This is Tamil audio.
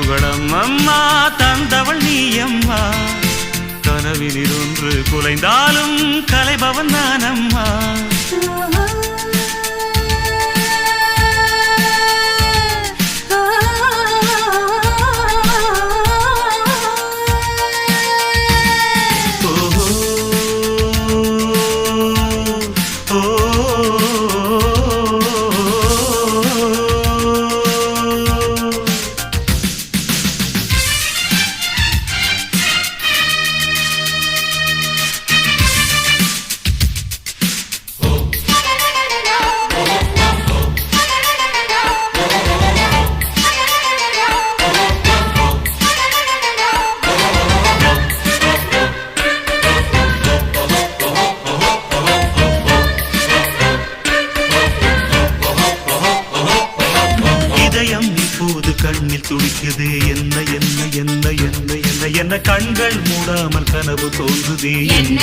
புகழம் அம்மா தந்தவள் நீ அம்மா கனவினில் ஒன்று குலைந்தாலும் கலைபவன் நான் அம்மா கண்ணில் துடிக்குது என்ன என்ன என்ன என்ன என்ன என்ன கண்கள் மூடாமல் கனவு தோன்றுதே என்ன